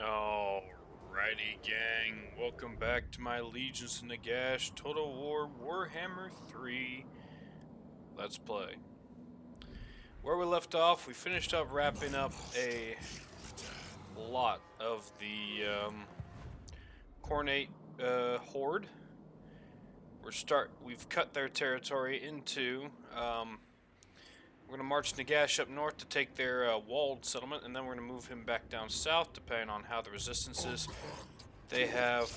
Alrighty, gang. Welcome back to my Legions of Nagash Total War Warhammer 3 Let's Play. Where we left off, we finished up wrapping up a lot of the Cornate Horde. We've cut their territory into. We're going to march Nagash up north to take their walled settlement, and then we're going to move him back down south, depending on how the resistance is. They have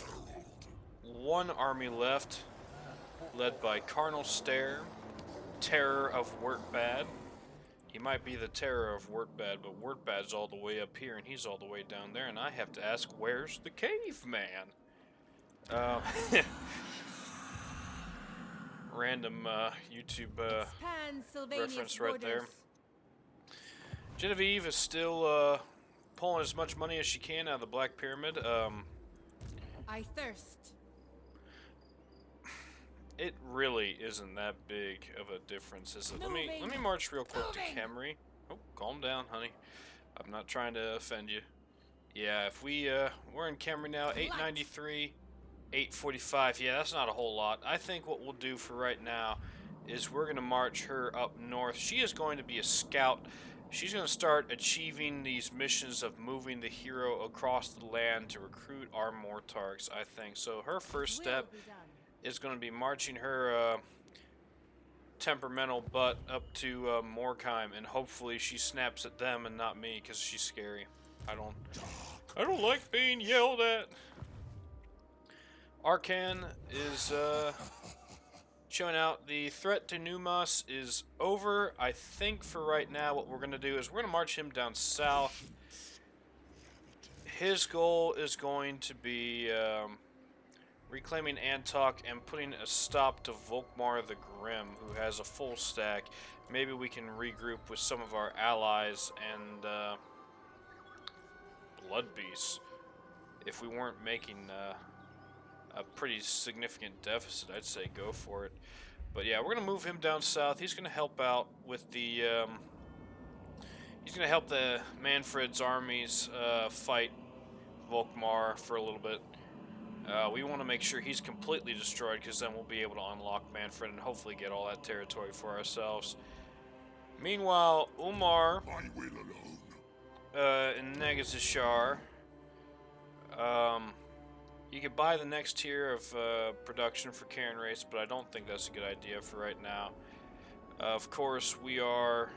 one army left, led by Carnal Stare, Terror of Wortbad. He might be the Terror of Wortbad, but Wortbad's all the way up here, and he's all the way down there, and I have to ask, where's the caveman? Random YouTube reference right there. Genevieve is still pulling as much money as she can out of the Black Pyramid. I thirst. It really isn't that big of a difference, is it? Let me march real quick to Khemri. Oh, calm down, honey. I'm not trying to offend you. Yeah, if we're in Khemri now, 893. 845, yeah, that's not a whole lot. I think what we'll do for right now is we're going to march her up north. She is going to be a scout. She's going to start achieving these missions of moving the hero across the land to recruit our Mortarks, I think. So her first step is going to be marching her temperamental butt up to Morkheim, and hopefully she snaps at them and not me, because she's scary. I don't like being yelled at. Arcan is showing out. The threat to Numas is over. I think for right now what we're going to do is we're going to march him down south. His goal is going to be reclaiming Antok and putting a stop to Volkmar the Grim, who has a full stack. Maybe we can regroup with some of our allies and Blood Beasts if we weren't making a pretty significant deficit. I'd say go for it. But yeah, we're gonna move him down south. He's gonna help out with the he's gonna help the Manfred's armies fight Volkmar for a little bit. We want to make sure he's completely destroyed, because then we'll be able to unlock Manfred and hopefully get all that territory for ourselves. Meanwhile, Umar in Nagash, you could buy the next tier of production for Karen Race, but I don't think that's a good idea for right now. Of course, we are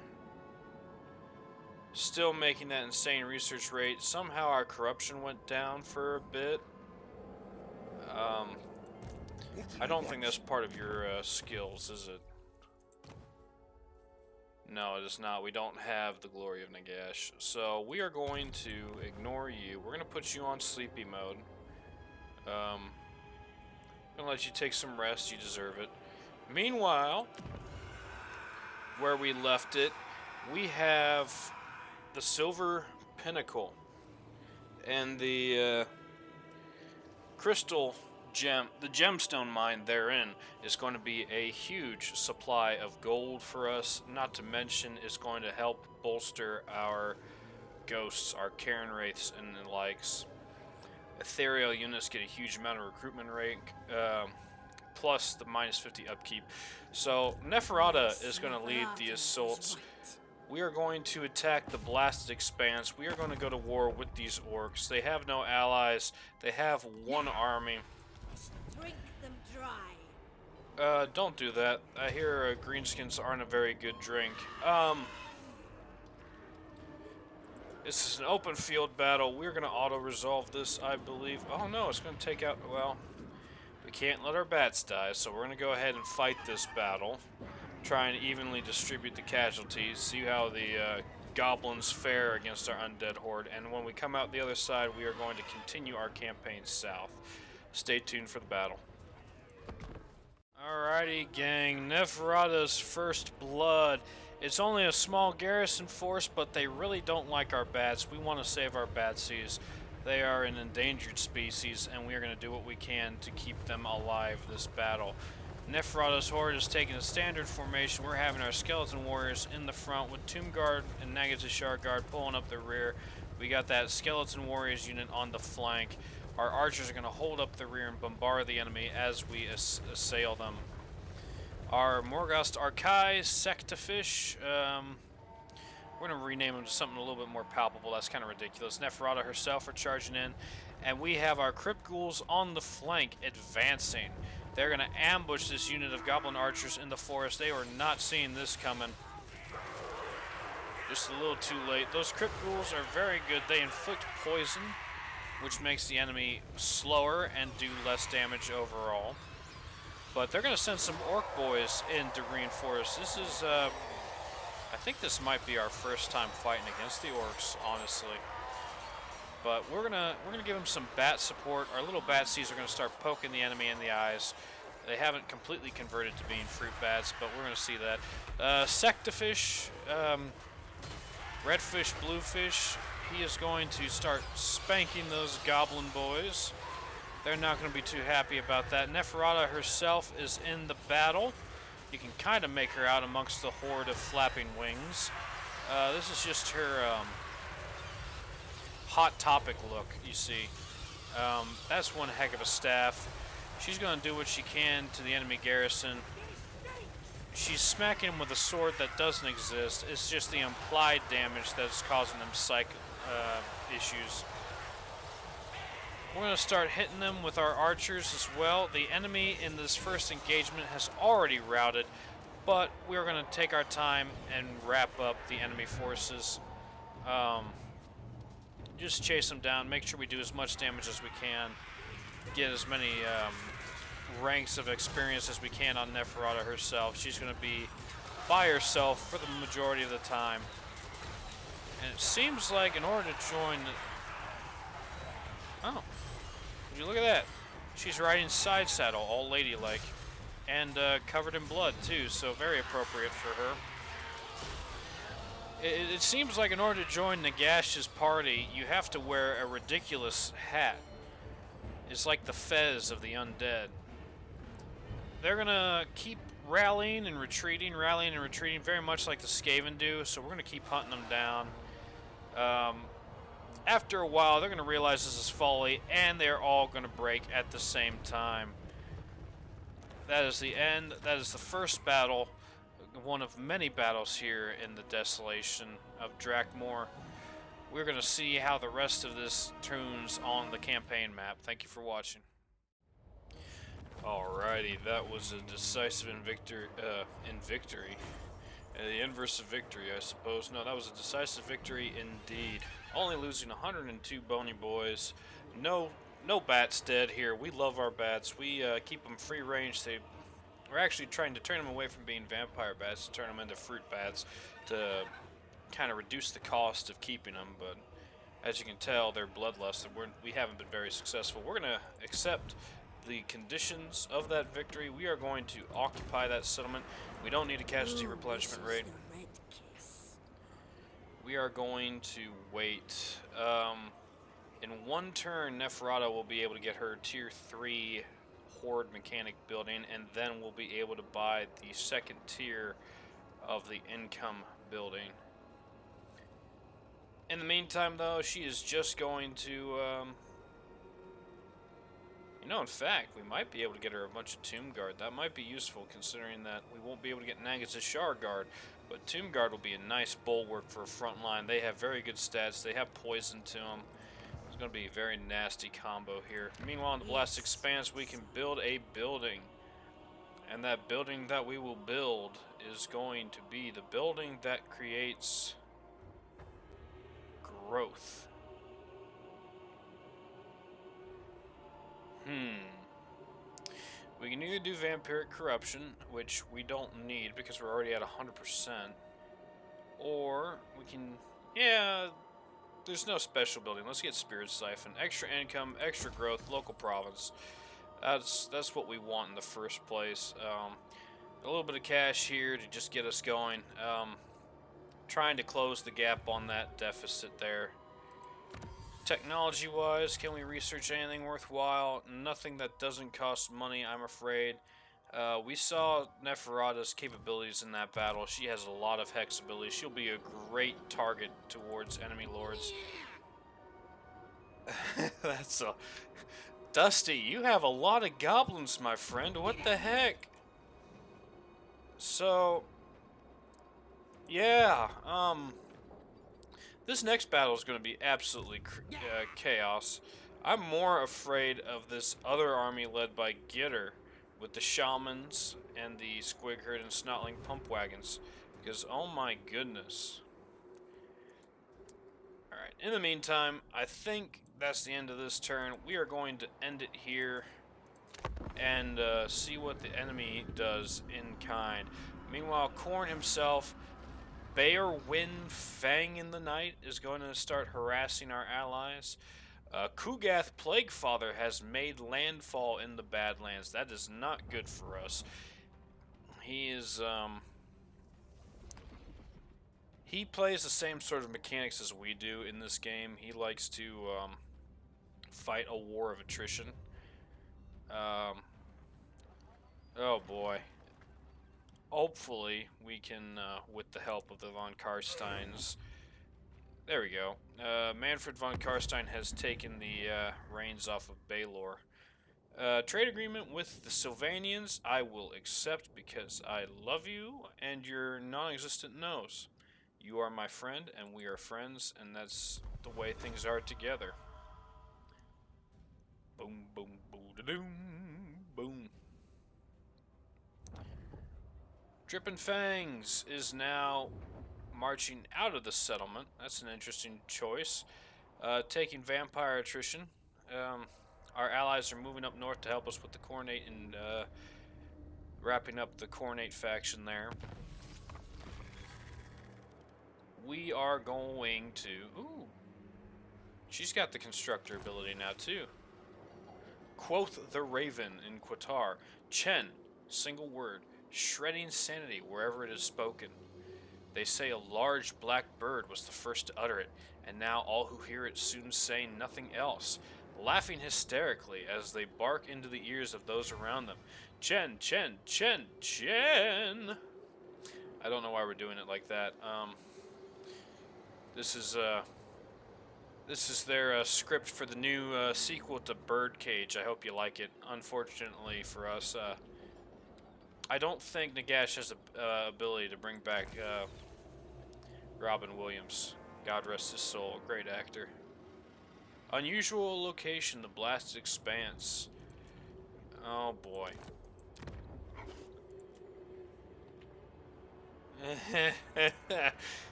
still making that insane research rate. Somehow our corruption went down for a bit. I don't think that's part of your skills, is it? No, it is not. We don't have the Glory of Nagash. So we are going to ignore you. We're going to put you on sleepy mode. Gonna let you take some rest, you deserve it. Meanwhile, where we left it, we have the Silver Pinnacle. And the crystal gem, the gemstone mine therein, is going to be a huge supply of gold for us. Not to mention, it's going to help bolster our ghosts, our Karen Wraiths, and the likes. Ethereal units get a huge amount of recruitment rate, plus the minus 50 upkeep. So Neferatta is going to lead the assaults. We are going to attack the Blasted Expanse. We are going to go to war with these orcs. They have no allies. They have one army. Drink them dry. Don't do that. I hear greenskins aren't a very good drink. This is an open field battle. We're going to auto-resolve this, I believe. Oh no, it's going to take out... Well, we can't let our bats die, so we're going to go ahead and fight this battle. Try and evenly distribute the casualties. See how the goblins fare against our undead horde. And when we come out the other side, we are going to continue our campaign south. Stay tuned for the battle. Alrighty, gang. Neferatta's first blood. It's only a small garrison force, but they really don't like our bats. We want to save our batsies. They are an endangered species, and we are going to do what we can to keep them alive this battle. Neferatta's horde is taking a standard formation. We're having our skeleton warriors in the front with Tomb Guard and Nagash Guard pulling up the rear. We got that Skeleton Warriors unit on the flank. Our archers are going to hold up the rear and bombard the enemy as we assail them. Our Morghast Archai, Sectafish, we're going to rename them to something a little bit more palpable. That's kind of ridiculous. Neferatta herself are charging in. And we have our Crypt Ghouls on the flank advancing. They're going to ambush this unit of Goblin Archers in the forest. They were not seeing this coming. Just a little too late. Those Crypt Ghouls are very good. They inflict poison, which makes the enemy slower and do less damage overall. But they're going to send some Orc boys in to reinforce. This is, I think this might be our first time fighting against the Orcs, honestly. But we're gonna give them some bat support. Our little bat seeds are going to start poking the enemy in the eyes. They haven't completely converted to being fruit bats, but we're going to see that. Sectafish, redfish, bluefish, he is going to start spanking those goblin boys. They're not going to be too happy about that. Neferatta herself is in the battle. You can kind of make her out amongst the horde of flapping wings. This is just her Hot Topic look, you see. That's one heck of a staff. She's going to do what she can to the enemy garrison. She's smacking him with a sword that doesn't exist. It's just the implied damage that's causing them psych issues. We're going to start hitting them with our archers as well. The enemy in this first engagement has already routed, but we're going to take our time and wrap up the enemy forces. Just chase them down, make sure we do as much damage as we can, get as many ranks of experience as we can on Neferatta herself. She's going to be by herself for the majority of the time. And it seems like in order to join... Oh. Would you look at that? She's riding side saddle, all ladylike. And covered in blood, too, so very appropriate for her. It seems like in order to join Nagash's party, you have to wear a ridiculous hat. It's like the fez of the undead. They're gonna keep rallying and retreating, very much like the Skaven do, so we're gonna keep hunting them down. After a while, they're gonna realize this is Folley, and they're all gonna break at the same time. That is the end. That is the first battle, one of many battles here in the desolation of Drakmor. We're going to see how the rest of this tunes on the campaign map. Thank you for watching. Alrighty, that was a decisive victory. The inverse of victory, I suppose. No, that was a decisive victory indeed. Only losing 102 bony boys. No bats dead here. We love our bats. We keep them free range. We're actually trying to turn them away from being vampire bats to turn them into fruit bats to kind of reduce the cost of keeping them. But as you can tell, they're bloodlust, and we haven't been very successful. We're going to accept the conditions of that victory. We are going to occupy that settlement. We don't need a casualty replenishment rate. We are going to wait. In one turn, Neferatta will be able to get her tier 3 horde mechanic building, and then we'll be able to buy the second tier of the income building. In the meantime, though, she is just going to, in fact, we might be able to get her a bunch of Tomb Guard. That might be useful, considering that we won't be able to get Nagash Shar Guard, but Tomb Guard will be a nice bulwark for a front line. They have very good stats. They have poison to them. It's going to be a very nasty combo here. Meanwhile, in the Blast Expanse, we can build a building. And that building that we will build is going to be the building that creates growth. We can either do Vampiric Corruption, which we don't need because we're already at 100%. Or we can... Yeah... There's no special building. Let's get Spirit Siphon. Extra income, extra growth, local province. That's what we want in the first place. A little bit of cash here to just get us going. Trying to close the gap on that deficit there. Technology-wise, can we research anything worthwhile? Nothing that doesn't cost money, I'm afraid. We saw Neferatta's capabilities in that battle. She has a lot of hex ability. She'll be a great target towards enemy lords. That's a... Dusty, you have a lot of goblins, my friend. What the heck? So... Yeah, this next battle is going to be absolutely chaos. I'm more afraid of this other army led by Gitter with the shamans and the squigherd and snotling pump wagons. Because, oh my goodness. Alright, in the meantime, I think that's the end of this turn. We are going to end it here and see what the enemy does in kind. Meanwhile, Khorne himself, Bear Wind Fang in the Night, is going to start harassing our allies. Kugath Plaguefather has made landfall in the Badlands. That is not good for us. He is, he plays the same sort of mechanics as we do in this game. He likes to, fight a war of attrition. Oh boy. Hopefully, we can, with the help of the von Karsteins... There we go. Manfred von Karstein has taken the reins off of Baelor. Trade agreement with the Sylvanians I will accept because I love you and your non-existent nose. You are my friend and we are friends, and that's the way things are together. Boom, boom, boom-da-doom, boom. Drippin' Fangs is now marching out of the settlement. That's an interesting choice. Taking vampire attrition. Our allies are moving up north to help us with the Khornate and wrapping up the Khornate faction there. We are going to... Ooh. She's got the constructor ability now too. Quoth the Raven in Qatar. Chen, single word. Shredding sanity wherever it is spoken. They say a large black bird was the first to utter it, and now all who hear it soon say nothing else, laughing hysterically as they bark into the ears of those around them. Chen, Chen, Chen, Chen! I don't know why we're doing it like that. This is their script for the new sequel to Birdcage. I hope you like it. Unfortunately for us, I don't think Nagash has the ability to bring back Robin Williams. God rest his soul. Great actor. Unusual location, the Blasted Expanse. Oh boy.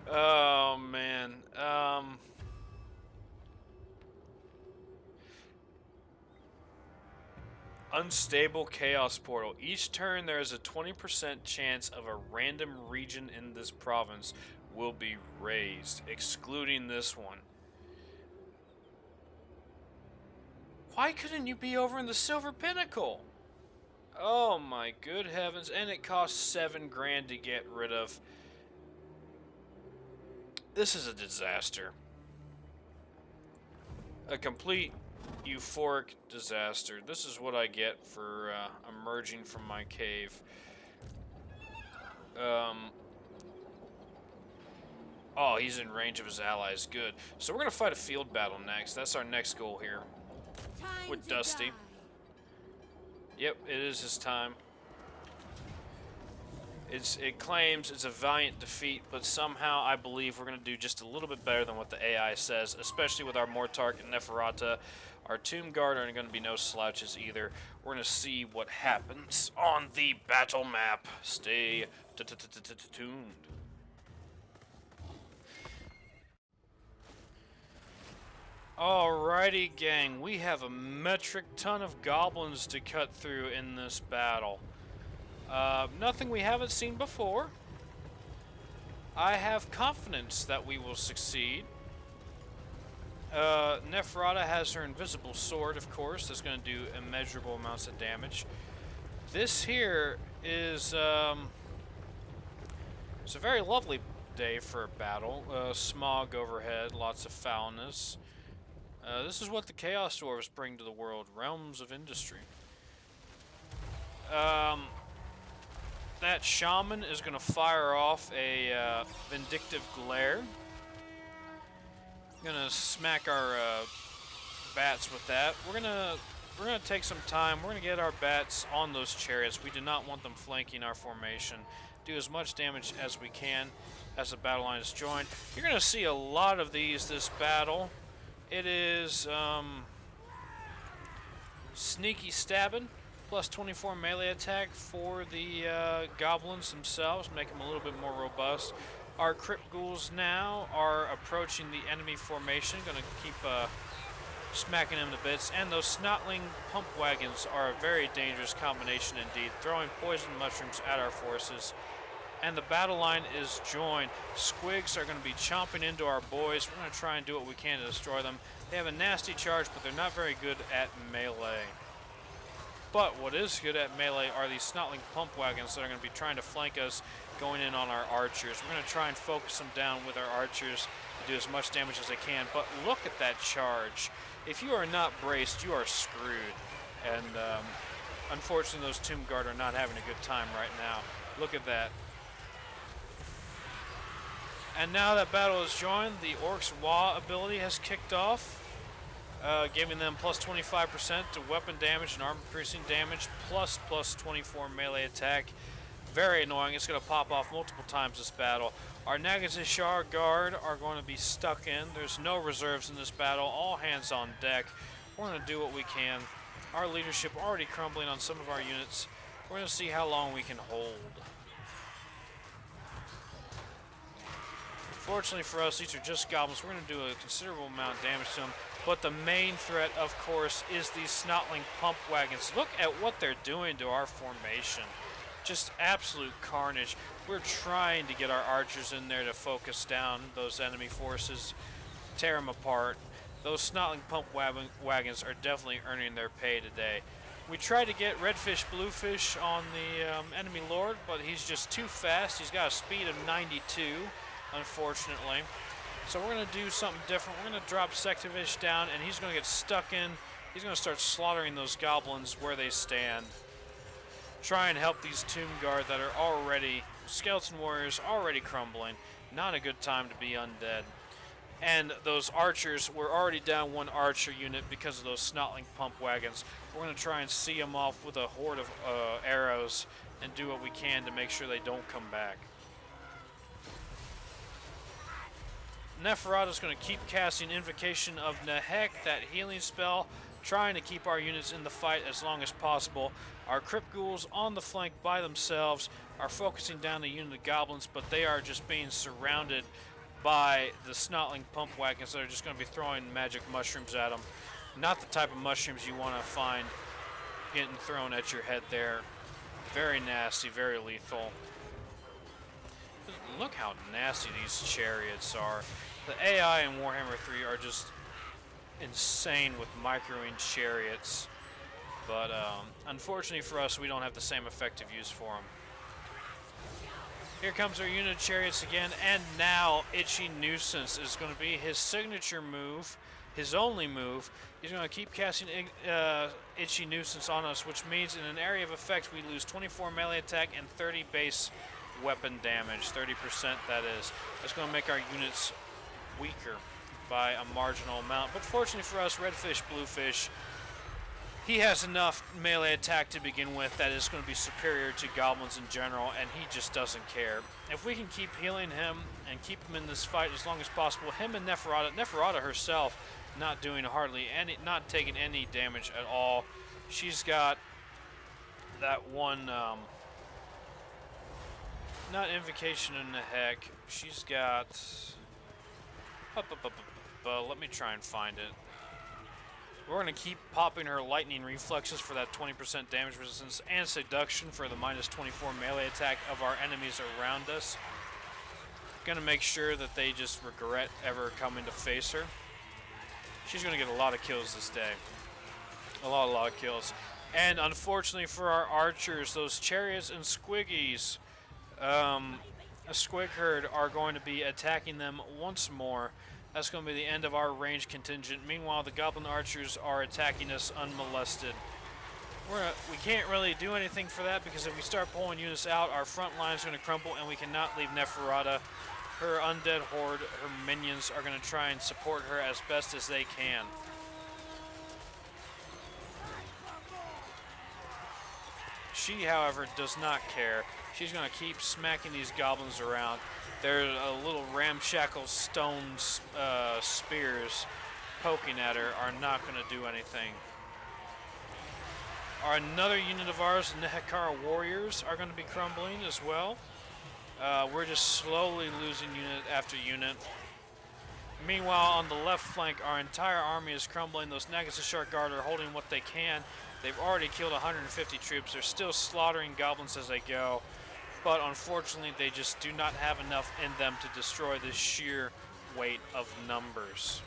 Oh man. Unstable Chaos Portal. Each turn there is a 20% chance of a random region in this province will be raised, excluding this one. Why couldn't you be over in the Silver Pinnacle? Oh my good heavens, and it costs 7 grand to get rid of. This is a disaster. A complete euphoric disaster. This is what I get for emerging from my cave. Oh, he's in range of his allies. Good. So we're going to fight a field battle next. That's our next goal here. With Dusty. Yep, it is his time. It claims it's a valiant defeat, but somehow I believe we're going to do just a little bit better than what the AI says, especially with our Mortark and Neferatta. Our Tomb Guard are going to be no slouches either. We're going to see what happens on the battle map. Stay tuned. Alrighty, gang. We have a metric ton of goblins to cut through in this battle. Nothing we haven't seen before. I have confidence that we will succeed. Neferatta has her invisible sword, of course. That's going to do immeasurable amounts of damage. This here is, it's a very lovely day for a battle. Smog overhead, lots of foulness. This is what the Chaos Dwarves bring to the world. Realms of industry. That shaman is going to fire off a vindictive glare. Gonna smack our bats with that. We're gonna take some time. We're gonna get our bats on those chariots. We do not want them flanking our formation. Do as much damage as we can as the battle line is joined. You're gonna see a lot of these this battle. It is sneaky stabbing, plus 24 melee attack for the goblins themselves, make them a little bit more robust. Our crypt ghouls now are approaching the enemy formation, gonna keep smacking them to bits, and those snotling pump wagons are a very dangerous combination indeed, throwing poison mushrooms at our forces. And the battle line is joined. Squigs are going to be chomping into our boys. We're going to try and do what we can to destroy them. They have a nasty charge, but they're not very good at melee. But what is good at melee are these snotling pump wagons that are going to be trying to flank us, going in on our archers. We're going to try and focus them down with our archers to do as much damage as they can. But look at that charge. If you are not braced, you are screwed. And unfortunately, those Tomb Guard are not having a good time right now. Look at that. And now that battle is joined, the Orcs' Wah ability has kicked off, giving them plus 25% to weapon damage and armor-piercing damage, plus 24 melee attack. Very annoying. It's going to pop off multiple times this battle. Our Nagash Guard are going to be stuck in. There's no reserves in this battle. All hands on deck. We're going to do what we can. Our leadership already crumbling on some of our units. We're going to see how long we can hold. Fortunately for us, these are just goblins. We're going to do a considerable amount of damage to them. But the main threat, of course, is these snotling pump wagons. Look at what they're doing to our formation. Just absolute carnage. We're trying to get our archers in there to focus down those enemy forces, tear them apart. Those snotling pump wagons are definitely earning their pay today. We tried to get redfish, bluefish on the enemy lord, but he's just too fast. He's got a speed of 92. Unfortunately. So we're going to do something different. We're going to drop Sectivish down, and he's going to get stuck in. He's going to start slaughtering those goblins where they stand. Try and help these Tomb Guard that are already, skeleton warriors already crumbling. Not a good time to be undead. And those archers, we're already down one archer unit because of those snotling pump wagons. We're going to try and see them off with a horde of arrows and do what we can to make sure they don't come back. Neferatta is going to keep casting Invocation of Nehek, that healing spell, trying to keep our units in the fight as long as possible. Our Crypt Ghouls on the flank by themselves are focusing down the unit of goblins, but they are just being surrounded by the snotling pump wagons that are just going to be throwing magic mushrooms at them. Not the type of mushrooms you want to find getting thrown at your head there. Very nasty, very lethal. Look how nasty these chariots are. The AI in Warhammer 3 are just insane with microing chariots. But unfortunately for us, we don't have the same effective use for them. Here comes our unit of chariots again, and now Itchy Nuisance is going to be his signature move, his only move. He's going to keep casting Itchy Nuisance on us, which means in an area of effect we lose 24 melee attack and 30 base weapon damage, 30% that is. That's going to make our units weaker by a marginal amount. But fortunately for us, redfish, bluefish, he has enough melee attack to begin with that is going to be superior to goblins in general, and he just doesn't care. If we can keep healing him and keep him in this fight as long as possible, him and Neferatta herself not doing hardly any, not taking any damage at all. She's got that one, not Invocation in the Heck. She's got, let me try and find it. We're going to keep popping her lightning reflexes for that 20% damage resistance and seduction for the minus 24 melee attack of our enemies around us. Going to make sure that they just regret ever coming to face her. She's going to get a lot of kills this day. A lot of kills. And unfortunately for our archers, those chariots and squiggies, a squig herd are going to be attacking them once more. That's going to be the end of our range contingent. Meanwhile, the goblin archers are attacking us unmolested. We can't really do anything for that because if we start pulling units out, our front line is going to crumble and we cannot leave Neferatta. Her undead horde, her minions are going to try and support her as best as they can. She, however, does not care. She's going to keep smacking these goblins around. Their little ramshackle stone spears poking at her are not going to do anything. Another unit of ours, the Neferatta warriors, are going to be crumbling as well. We're just slowly losing unit after unit. Meanwhile, on the left flank, our entire army is crumbling. Those Nagash Guard are holding what they can. They've already killed 150 troops. They're still slaughtering goblins as they go. But unfortunately, they just do not have enough in them to destroy the sheer weight of numbers.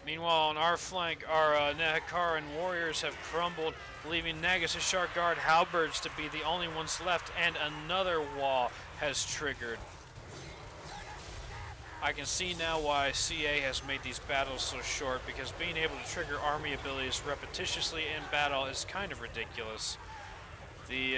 Meanwhile, on our flank, our Neferatta warriors have crumbled, leaving Nagash Guard halberds to be the only ones left, and another wall has triggered. I can see now why CA has made these battles so short, because being able to trigger army abilities repetitiously in battle is kind of ridiculous. We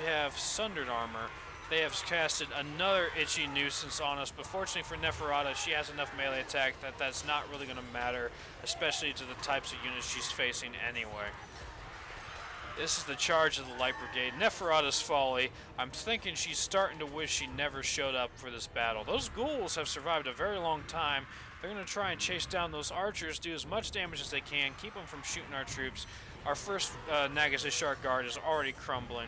have Sundered Armor. They have casted another itchy nuisance on us, but fortunately for Neferatta, she has enough melee attack that that's not really going to matter, especially to the types of units she's facing anyway. This is the charge of the Light Brigade. Neferatta's Folley. I'm thinking she's starting to wish she never showed up for this battle. Those ghouls have survived a very long time. They're going to try and chase down those archers, do as much damage as they can, keep them from shooting our troops. Our first Nagash Guard is already crumbling.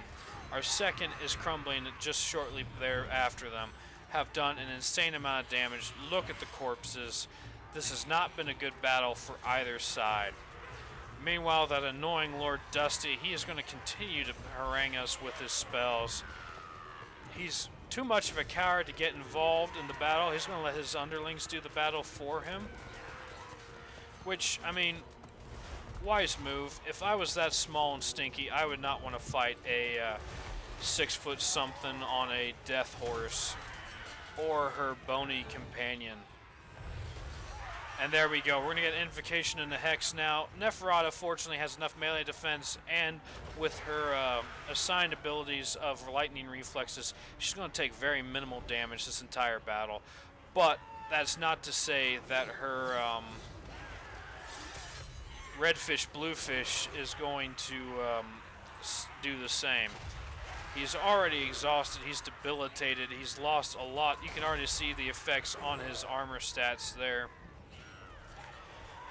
Our second is crumbling just shortly thereafter them. Have done an insane amount of damage. Look at the corpses. This has not been a good battle for either side. Meanwhile, that annoying Lord Dusty, he is going to continue to harangue us with his spells. He's too much of a coward to get involved in the battle. He's going to let his underlings do the battle for him. Which, I mean, wise move. If I was that small and stinky, I would not want to fight a 6-foot something on a death horse or her bony companion. And there we go. We're going to get Invocation in the Hex now. Neferatta, fortunately, has enough melee defense, and with her assigned abilities of lightning reflexes, she's going to take very minimal damage this entire battle. But that's not to say that her redfish, bluefish is going to do the same. He's already exhausted. He's debilitated. He's lost a lot. You can already see the effects on his armor stats there.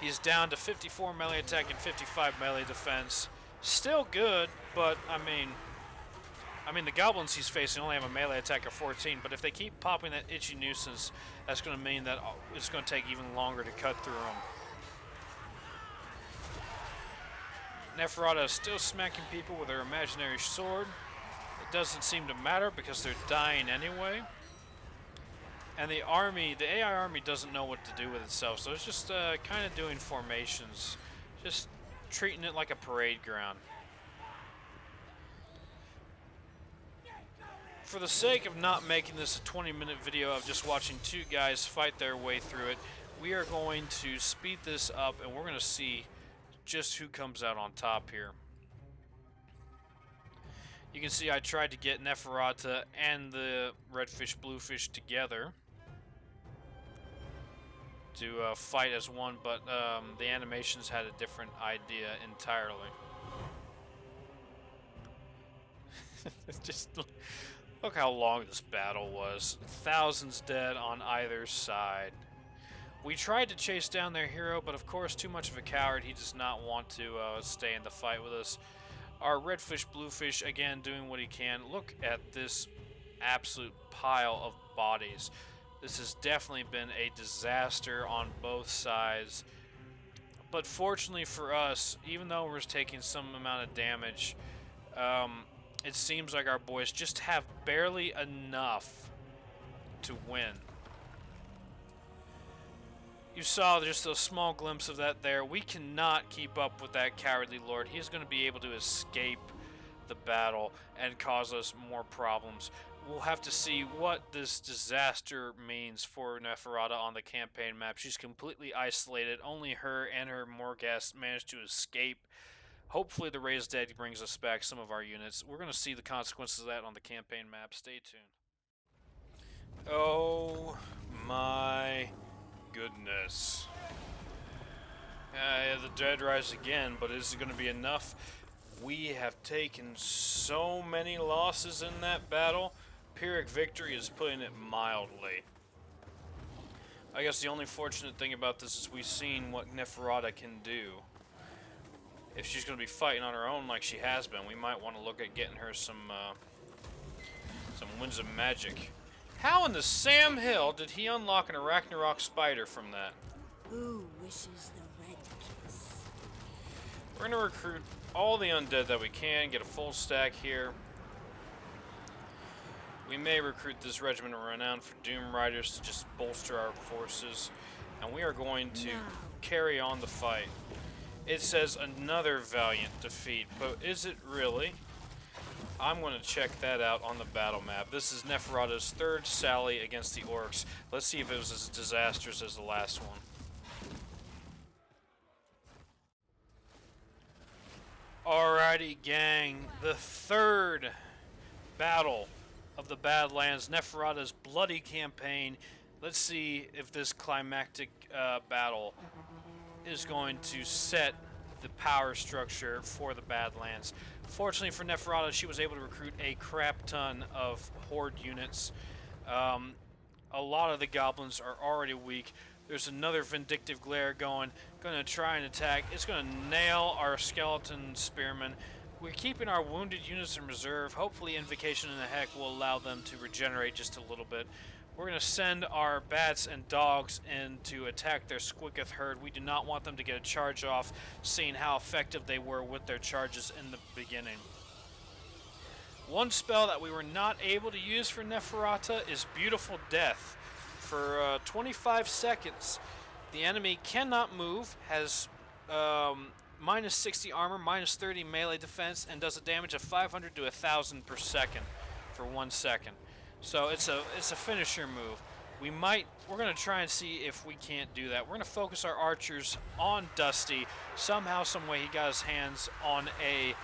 He's down to 54 melee attack and 55 melee defense. Still good, but I mean the goblins he's facing only have a melee attack of 14, but if they keep popping that itchy nuisance, that's going to mean that it's going to take even longer to cut through them. Neferatta is still smacking people with her imaginary sword. It doesn't seem to matter because they're dying anyway. And the army, the AI army doesn't know what to do with itself, so it's just kind of doing formations, just treating it like a parade ground. For the sake of not making this a 20-minute video of just watching two guys fight their way through it, we are going to speed this up and we're going to see just who comes out on top here. You can see I tried to get Neferatta and the redfish, bluefish together to fight as one, but the animations had a different idea entirely. Just look how long this battle was. Thousands dead on either side. We tried to chase down their hero, but of course, too much of a coward. He does not want to stay in the fight with us. Our redfish, bluefish, again, doing what he can. Look at this absolute pile of bodies. This has definitely been a disaster on both sides. But fortunately for us, even though we're taking some amount of damage, it seems like our boys just have barely enough to win. You saw just a small glimpse of that there. We cannot keep up with that cowardly lord. He's going to be able to escape the battle and cause us more problems. We'll have to see what this disaster means for Neferatta on the campaign map. She's completely isolated. Only her and her Morghast managed to escape. Hopefully the Raised Dead brings us back some of our units. We're going to see the consequences of that on the campaign map. Stay tuned. Oh my goodness. Yeah, the dead rise again, but is it going to be enough? We have taken so many losses in that battle. Pyrrhic victory is putting it mildly. I guess the only fortunate thing about this is we've seen what Neferatta can do. If she's going to be fighting on her own like she has been, we might want to look at getting her some winds of magic. How in the Sam Hill did he unlock an Arachnarok spider from that? Who wishes the red kiss? We're going to recruit all the undead that we can, get a full stack here. We may recruit this regiment renowned for Doom Riders to just bolster our forces, and we are going to carry on the fight. It says another valiant defeat, but is it really? I'm going to check that out on the battle map. This is Neferatta's third sally against the Orcs. Let's see if it was as disastrous as the last one. Alrighty, gang. The third battle of the Badlands, Neferatta's bloody campaign. Let's see if this climactic battle is going to set the power structure for the Badlands. Fortunately for Neferatta, she was able to recruit a crap ton of horde units. A lot of the goblins are already weak. There's another vindictive glare going to try and attack. It's going to nail our skeleton spearmen. We're keeping our wounded units in reserve. Hopefully Invocation in the Heck will allow them to regenerate just a little bit. We're going to send our bats and dogs in to attack their Squicketh herd. We do not want them to get a charge off, seeing how effective they were with their charges in the beginning. One spell that we were not able to use for Neferatta is Beautiful Death. For 25 seconds, the enemy cannot move, has minus 60 armor, minus 30 melee defense, and does a damage of 500 to 1,000 per second for 1 second. So it's a finisher move. We're gonna try and see if we can't do that. We're gonna focus our archers on Dusty. Somehow, some way, he got his hands on a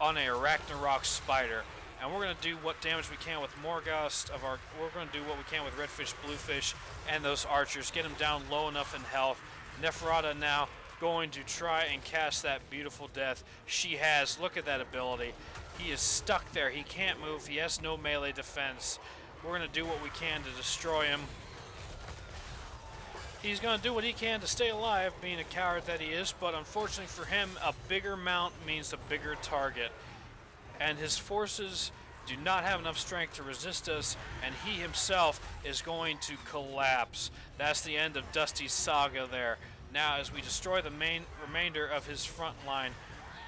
Arachnarok spider, and we're gonna do what damage we can with Morghast of our. We're gonna do what we can with Redfish, Bluefish, and those archers. Get them down low enough in health. Neferatta now going to try and cast that Beautiful Death. She has. Look at that ability. He is stuck there. He can't move. He has no melee defense. We're going to do what we can to destroy him. He's going to do what he can to stay alive, being a coward that he is, but unfortunately for him, a bigger mount means a bigger target. And his forces do not have enough strength to resist us, and he himself is going to collapse. That's the end of Dusty's saga there. Now, as we destroy the remainder of his front line,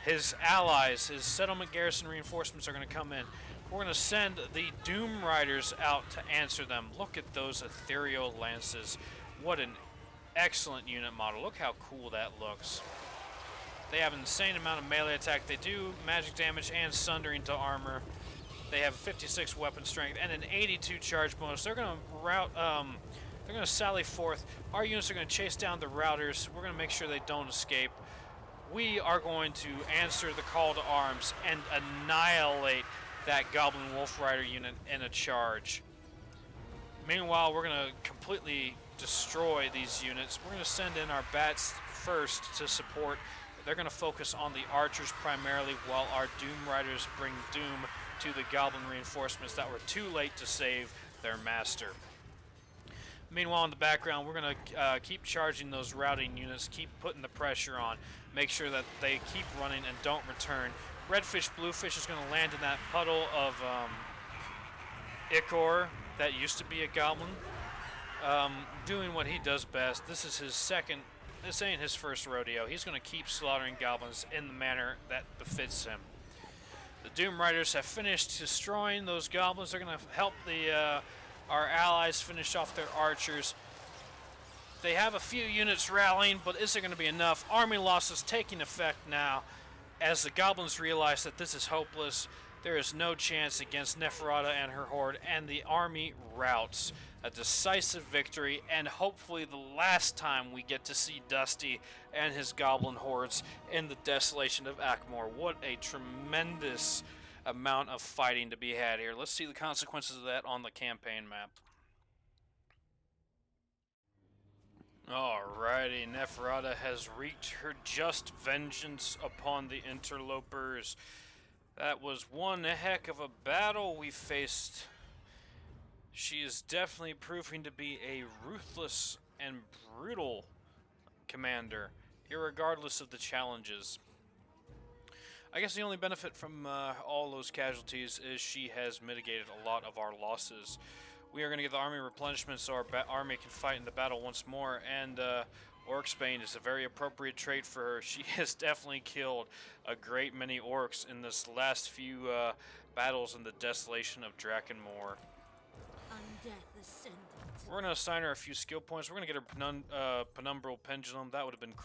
his allies, his settlement garrison reinforcements are going to come in. We're going to send the Doom Riders out to answer them. Look at those ethereal lances. What an excellent unit model. Look how cool that looks. They have an insane amount of melee attack. They do magic damage and sundering to armor. They have 56 weapon strength and an 82 charge bonus. They're going to they're going to sally forth. Our units are going to chase down the routers. We're going to make sure they don't escape. We are going to answer the call to arms and annihilate that Goblin Wolf Rider unit in a charge. Meanwhile, we're going to completely destroy these units. We're going to send in our bats first to support. They're going to focus on the archers primarily, while our Doom Riders bring doom to the Goblin reinforcements that were too late to save their master. Meanwhile, in the background, we're going to keep charging those routing units, keep putting the pressure on, make sure that they keep running and don't return. Redfish, Bluefish is going to land in that puddle of ichor that used to be a goblin, doing what he does best. This is his second, this ain't his first rodeo. He's going to keep slaughtering goblins in the manner that befits him. The Doom Riders have finished destroying those goblins. They're going to help our allies finish off their archers. They have a few units rallying, but is there going to be enough? Army losses taking effect now. As the goblins realize that this is hopeless, there is no chance against Neferatta and her horde, and the army routs. A decisive victory, and hopefully the last time we get to see Dusty and his goblin hordes in the desolation of Akmor. What a tremendous amount of fighting to be had here. Let's see the consequences of that on the campaign map. Alrighty, Neferatta has wreaked her just vengeance upon the interlopers. That was one heck of a battle we faced. She is definitely proving to be a ruthless and brutal commander, irregardless of the challenges. I guess the only benefit from all those casualties is she has mitigated a lot of our losses. We are going to get the army replenishment so our army can fight in the battle once more, and Orcsbane is a very appropriate trait for her. She has definitely killed a great many orcs in this last few battles in the desolation of Drakenmoor. Undead ascendant. We're going to assign her a few skill points. We're going to get her Penumbral Pendulum. That would have been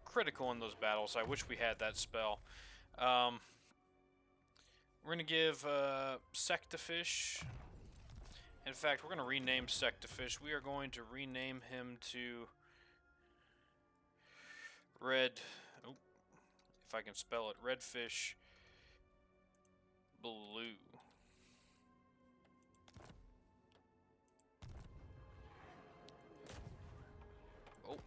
critical in those battles. I wish we had that spell. We're going to give Sectafish. In fact, we're going to rename Sectafish. We are going to rename him to Red... Oh, if I can spell it. Redfish Blue. Oh.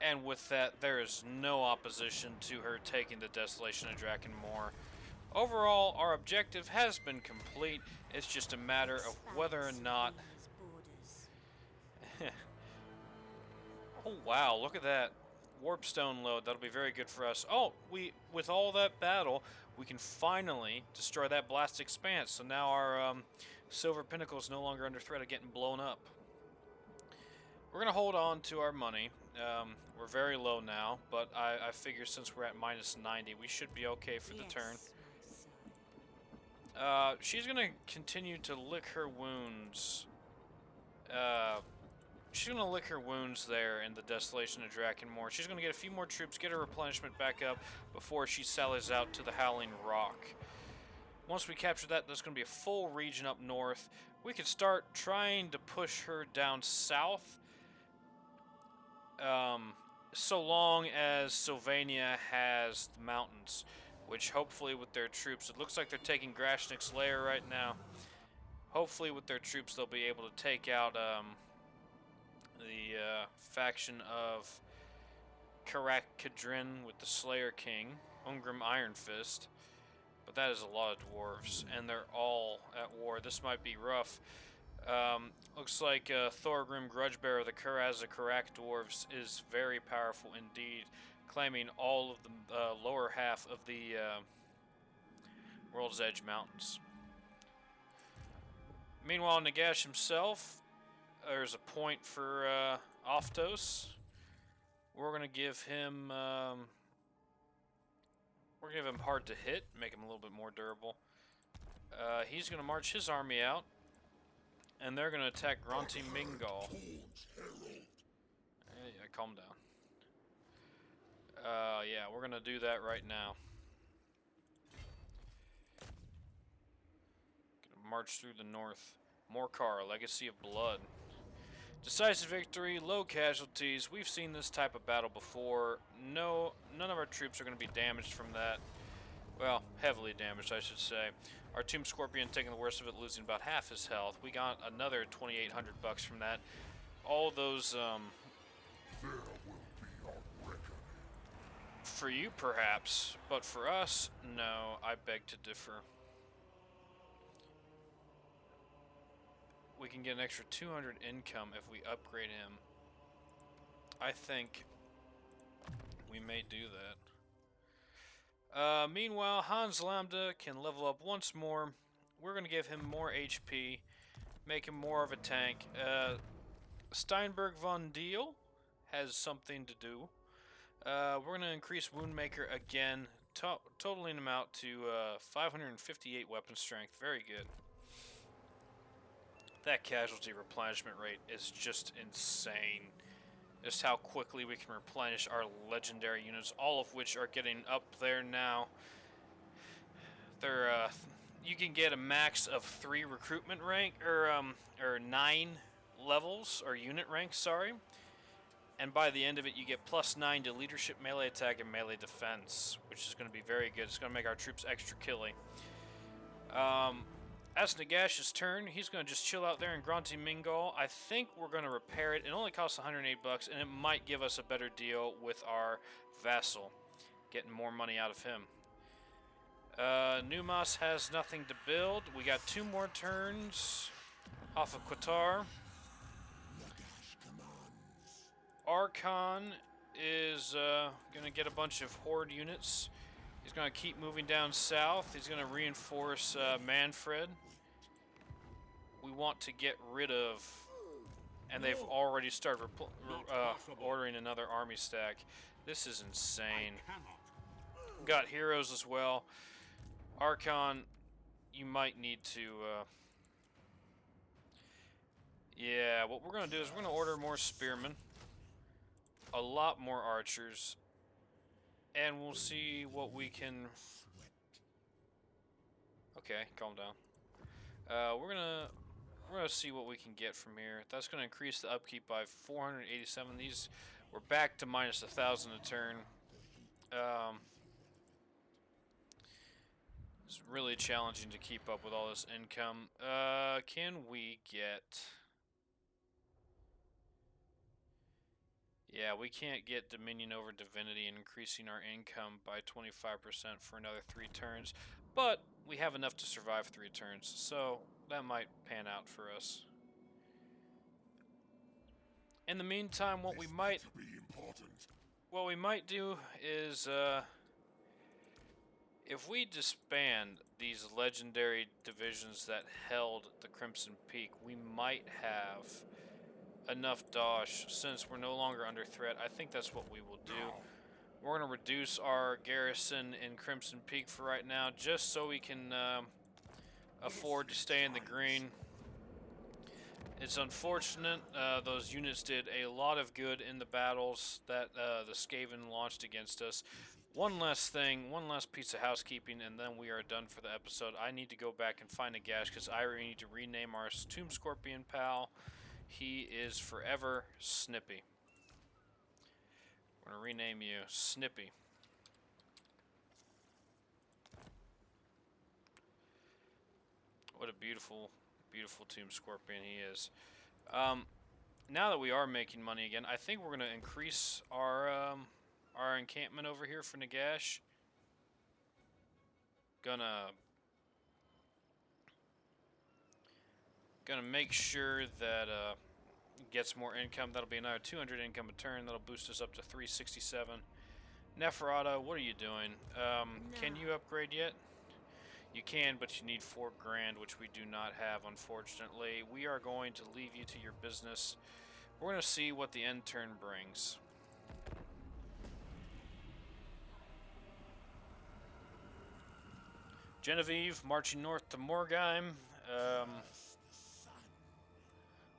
And with that, there is no opposition to her taking the Desolation of Drakenmoor. Overall, our objective has been complete. It's just a matter of whether or not... Oh, wow, look at that. Warpstone load, that'll be very good for us. Oh, with all that battle, we can finally destroy that Blast Expanse. So now our Silver Pinnacle is no longer under threat of getting blown up. We're going to hold on to our money. We're very low now, but I figure since we're at minus 90, we should be okay for the turn. She's gonna continue to lick her wounds. She's gonna lick her wounds there in the Desolation of Drakenmoor. She's gonna get a few more troops, get her replenishment back up before she sallies out to the Howling Rock. Once we capture that, there's gonna be a full region up north. We could start trying to push her down south. So long as Sylvania has the mountains. Which hopefully with their troops, it looks like they're taking Grashnik's lair right now. Hopefully with their troops they'll be able to take out the faction of Karak Kadrin with the Slayer King, Ungrim Iron Fist. But that is a lot of dwarves, and they're all at war. This might be rough. Looks like Thorgrim Grudgebearer of the Karaza Karak dwarves is very powerful indeed, claiming all of the lower half of the World's Edge Mountains. Meanwhile, Nagash himself, there's a point for Oftos. We're gonna give him hard to hit, make him a little bit more durable. He's gonna march his army out, and they're gonna attack Gronti Mingal. Yeah, calm down. Yeah, we're gonna do that right now. Gonna march through the north. Morkar, Legacy of Blood. Decisive victory, low casualties. We've seen this type of battle before. None of our troops are gonna be damaged from that. Well, heavily damaged, I should say. Our Tomb Scorpion taking the worst of it, losing about half his health. We got another 2,800 bucks from that. All those, for you, perhaps, but for us, no, I beg to differ. We can get an extra 200 income if we upgrade him. I think we may do that. Meanwhile, Hans Lambda can level up once more. We're going to give him more HP, make him more of a tank. Steinberg von Deal has something to do. We're going to increase Woundmaker again, totaling him out to 558 weapon strength. Very good. That casualty replenishment rate is just insane. Just how quickly we can replenish our legendary units, all of which are getting up there now. They're you can get a max of 3 recruitment rank, or 9 levels, or unit ranks, sorry. And by the end of it, you get +9 to leadership, melee attack, and melee defense, which is going to be very good. It's going to make our troops extra killy. That's Nagash's turn. He's going to just chill out there in Grunty Mingal. I think we're going to repair it. It only costs 108 bucks, and it might give us a better deal with our vassal. Getting more money out of him. Numas has nothing to build. We got 2 more turns off of Qatar. Archon is going to get a bunch of horde units. He's going to keep moving down south. He's going to reinforce Manfred. We want to get rid of, and they've already started ordering another army stack. This is insane. Got heroes as well. Archon, you might need to... yeah, what we're going to do is we're going to order more spearmen. A lot more archers. And we'll see what we can... Okay, calm down. We're gonna see what we can get from here. That's gonna increase the upkeep by 487. These we're back to minus 1,000 a turn. It's really challenging to keep up with all this income. Can we get... Yeah, we can't get Dominion over Divinity and increasing our income by 25% for another 3 turns, but we have enough to survive 3 turns, so that might pan out for us. In the meantime, what we might do is, if we disband these legendary divisions that held the Crimson Peak, we might have enough dosh since we're no longer under threat. I think that's what we will do. We're going to reduce our garrison in Crimson Peak for right now, just so we can afford to stay in the green. It's unfortunate. Those units did a lot of good in the battles that the Skaven launched against us. One last thing, one last piece of housekeeping, and then we are done for the episode. I need to go back and find Nagash because I need to rename our Tomb Scorpion pal. He is forever Snippy. We're going to rename you Snippy. What a beautiful, beautiful Tomb Scorpion he is. Now that we are making money again, I think we're going to increase our encampment over here for Nagash. Gonna make sure that gets more income. That'll be another 200 income a turn. That'll boost us up to 367. Neferatta, what are you doing? Can you upgrade yet? You can, but you need 4 grand, which we do not have, unfortunately. We are going to leave you to your business. We're going to see what the end turn brings. Genevieve marching north to Morgheim.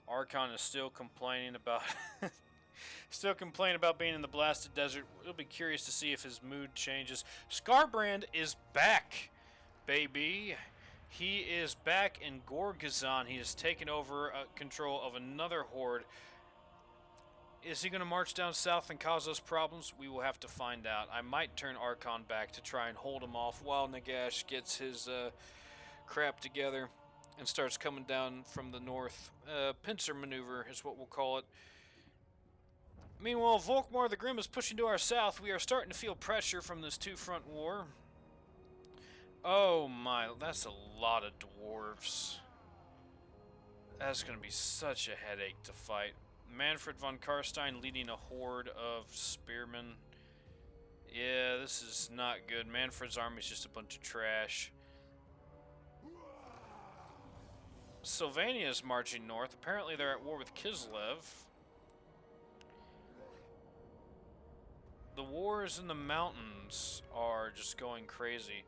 Archon is still complaining about being in the blasted desert. We'll be curious to see if his mood changes. Scarbrand is back, baby. He is back in Gorgazan. He has taken over control of another horde. Is he going to march down south and cause us problems? We will have to find out. I might turn Archon back to try and hold him off while Nagash gets his crap together and starts coming down from the north. Pincer maneuver is what we'll call it. Meanwhile, Volkmar the Grim is pushing to our south. We are starting to feel pressure from this 2-front war. Oh my, that's a lot of dwarves. That's going to be such a headache to fight. Manfred von Karstein leading a horde of spearmen. Yeah, this is not good. Manfred's army is just a bunch of trash. Sylvania is marching north. Apparently they're at war with Kislev. The wars in the mountains are just going crazy.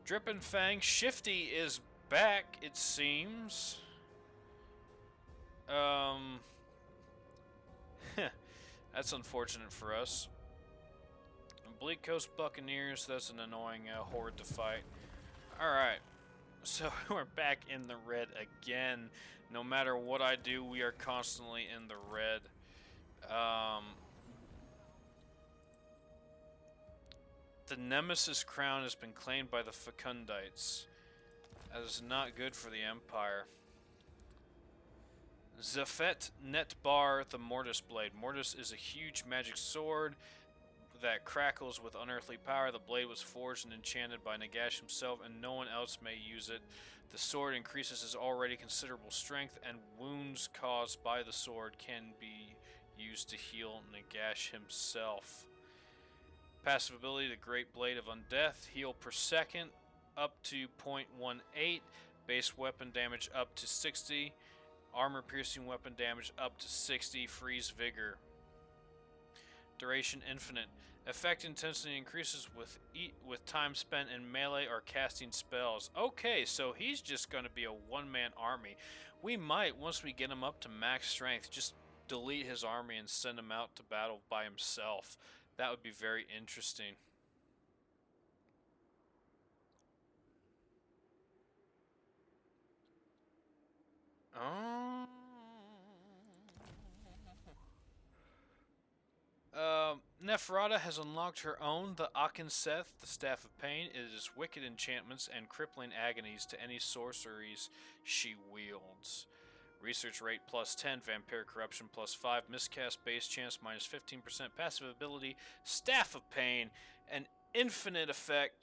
Drippin' Fang Shifty is back, it seems. That's unfortunate for us. Bleak Coast Buccaneers, that's an annoying horde to fight. Alright, so we're back in the red again. No matter what I do, we are constantly in the red. The Nemesis crown has been claimed by the Fecundites. That is not good for the Empire. Zephet Netbar the Mortis Blade. Mortis is a huge magic sword that crackles with unearthly power. The blade was forged and enchanted by Nagash himself, and no one else may use it. The sword increases his already considerable strength, and wounds caused by the sword can be used to heal Nagash himself. Passive ability, the Great Blade of Undeath. Heal per second up to 0.18. Base weapon damage up to 60. Armor piercing weapon damage up to 60. Freeze vigor. Duration infinite. Effect intensity increases with time spent in melee or casting spells. Okay, so he's just going to be a one-man army. We might, once we get him up to max strength, just delete his army and send him out to battle by himself. That would be very interesting. Neferatta has unlocked her own, the Akenseth, the Staff of Pain. It is wicked enchantments and crippling agonies to any sorceries she wields. Research rate plus 10, vampire corruption plus 5, miscast base chance minus 15%, passive ability, Staff of Pain, an infinite effect,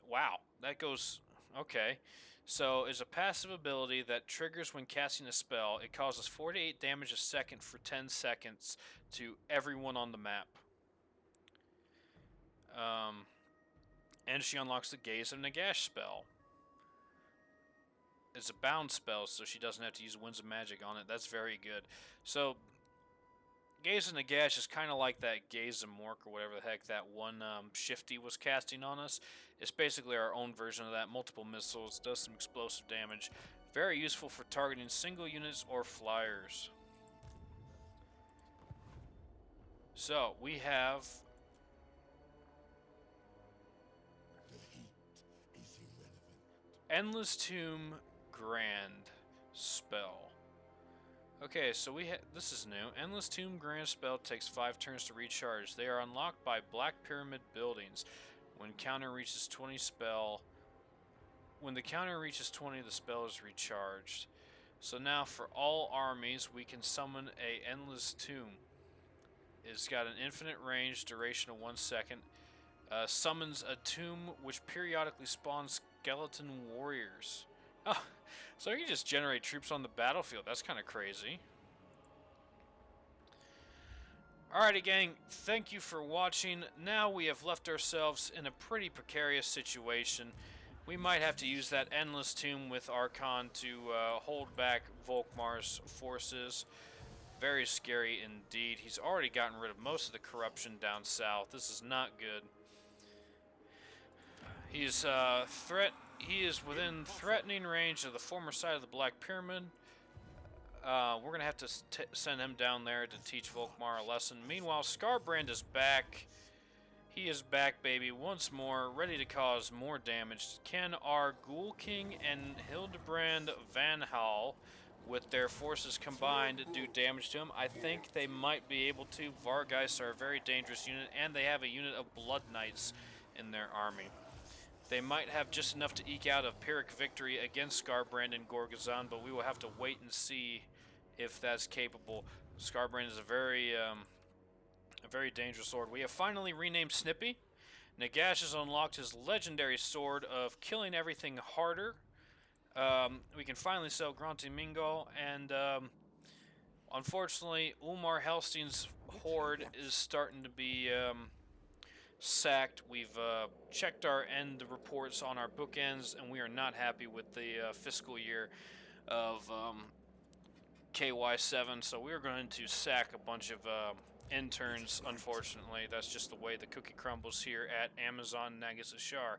wow, that goes, okay. So, it's a passive ability that triggers when casting a spell. It causes 48 damage a second for 10 seconds to everyone on the map. And she unlocks the Gaze of Nagash spell. It's a bound spell, so she doesn't have to use Winds of Magic on it. That's very good. So, Gaze of Nagash is kind of like that Gaze of Mork or whatever the heck that one Shifty was casting on us. It's basically our own version of that. Multiple missiles, does some explosive damage. Very useful for targeting single units or flyers. So, we have... Endless Tomb Grand spell. Okay, so this is new. Endless Tomb Grand spell takes 5 turns to recharge. They are unlocked by Black Pyramid buildings. When counter reaches 20 When the counter reaches 20, the spell is recharged. So now for all armies, we can summon a Endless Tomb. It's got an infinite range, duration of 1 second. Summons a tomb which periodically spawns skeleton warriors. Oh, so you can just generate troops on the battlefield. That's kind of crazy. Alrighty, gang. Thank you for watching. Now we have left ourselves in a pretty precarious situation. We might have to use that Endless Tomb with Archon to hold back Volkmar's forces. Very scary indeed. He's already gotten rid of most of the corruption down south. This is not good. He's He is within threatening range of the former site of the Black Pyramid. We're going to have to send him down there to teach Volkmar a lesson. Meanwhile, Skarbrand is back. He is back, baby, once more, ready to cause more damage. Can our Ghoul King and Hildebrand Van Hal, with their forces combined, do damage to him? I think they might be able to. Vargeist are a very dangerous unit, and they have a unit of Blood Knights in their army. They might have just enough to eke out a Pyrrhic victory against Skarbrand and Gorgazan, but we will have to wait and see if that's capable. Skarbrand is a very dangerous sword. We have finally renamed Snippy. Nagash has unlocked his legendary sword of killing everything harder. We can finally sell Grunty Mingo, and unfortunately, Ulmar Hellstein's horde is starting to be sacked. We've checked our end reports on our bookends, and we are not happy with the fiscal year of KY7, so we're going to sack a bunch of interns, unfortunately. That's just the way the cookie crumbles here at Amazon Nagasashar.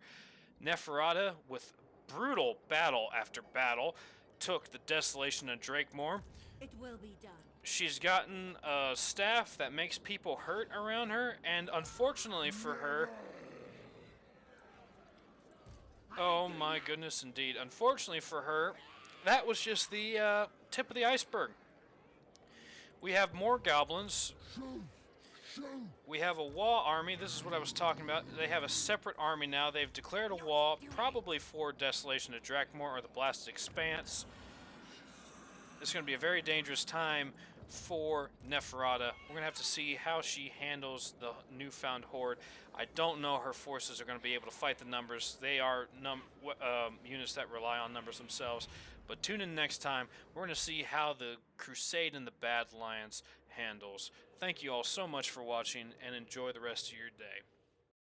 Neferatta, with brutal battle after battle, took the Desolation of Drakemore. It will be done. She's gotten a staff that makes people hurt around her, and unfortunately for her... Oh my goodness, indeed. Unfortunately for her, that was just the tip of the iceberg. We have more goblins. We have a wall army. This is what I was talking about. They have a separate army now. They've declared a wall, probably for Desolation of Drakmor or the Blasted Expanse. It's going to be a very dangerous time for Neferatta. We're going to have to see how she handles the newfound horde. I don't know her forces are going to be able to fight the numbers. They are units that rely on numbers themselves. But tune in next time. We're going to see how the Crusade in the Badlands handles. Thank you all so much for watching, and enjoy the rest of your day.